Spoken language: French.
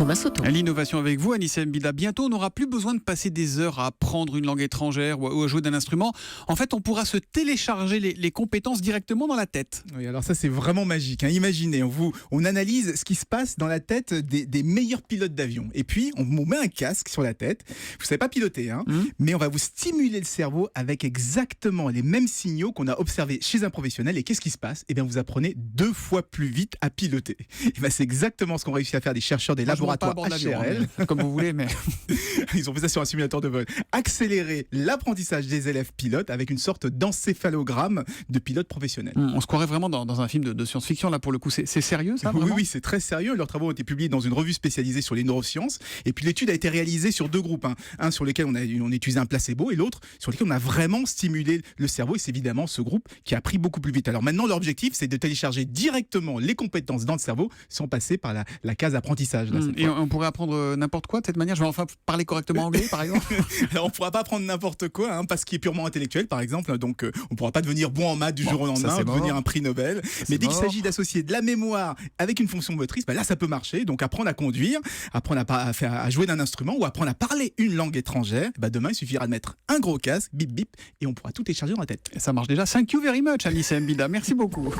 Thomas Soto. L'innovation avec vous, Anissa Mbida. Bientôt, on n'aura plus besoin de passer des heures à apprendre une langue étrangère ou à jouer d'un instrument. En fait, on pourra se télécharger les compétences directement dans la tête. Oui, alors ça, c'est vraiment magique. Imaginez, on analyse ce qui se passe dans la tête des meilleurs pilotes d'avion. Et puis, on vous met un casque sur la tête. Vous ne savez pas piloter, mais on va vous stimuler le cerveau avec exactement les mêmes signaux qu'on a observés chez un professionnel. Et qu'est-ce qui se passe ? Eh bien, vous apprenez 2 fois plus vite à piloter. Et bien, c'est exactement ce qu'ont réussi à faire des chercheurs des laboratoires HRL. Comme vous voulez, mais... Ils ont fait ça sur un simulateur de vol. Accélérer l'apprentissage des élèves pilotes avec une sorte d'encéphalogramme de pilote professionnel. On se croirait vraiment dans un film de science-fiction, là, pour le coup. C'est sérieux, ça, vraiment ? Oui, c'est très sérieux. Leurs travaux ont été publiés dans une revue spécialisée sur les neurosciences. Et puis, l'étude a été réalisée sur 2 groupes. Un sur lequel on a utilisé un placebo et l'autre sur lequel on a vraiment stimulé le cerveau. Et c'est évidemment ce groupe qui a appris beaucoup plus vite. Alors maintenant, l'objectif, c'est de télécharger directement les compétences dans le cerveau sans passer par la case apprentissage. Là, et on pourrait apprendre n'importe quoi de cette manière ? Je vais enfin parler correctement anglais, par exemple. Alors, on ne pourra pas apprendre n'importe quoi, parce qu'il est purement intellectuel, par exemple. Donc, on ne pourra pas devenir bon en maths du jour au lendemain, devenir un prix Nobel. Mais dès qu'il s'agit d'associer de la mémoire avec une fonction motrice, là, ça peut marcher. Donc, apprendre à conduire, apprendre à jouer d'un instrument ou apprendre à parler une langue étrangère. Demain, il suffira de mettre un gros casque, bip bip, et on pourra tout télécharger dans la tête. Et ça marche déjà. Thank you very much, Anissa Mbida. Merci beaucoup.